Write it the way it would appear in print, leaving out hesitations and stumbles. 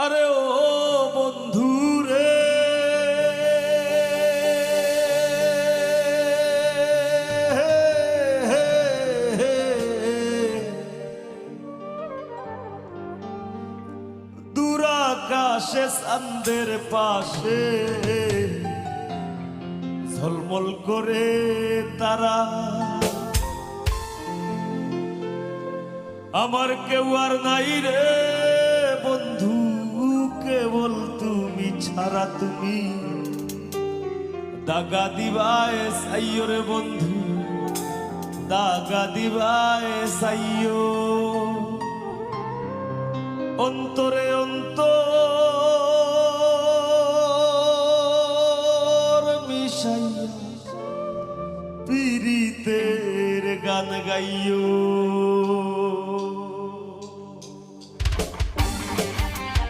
আরে ও বন্ধু রে, দূর আকাশে চাঁদের পাশে ঝলমল করে তারা, আমার কেউ আর নাই রে বন্ধু, কেবল তুমি ছাড়া। তুমি দাগা দিবায় সাইয়ো রে বন্ধু, দাগা দিবায় সাইয়ো। অন্তরে অন্তরে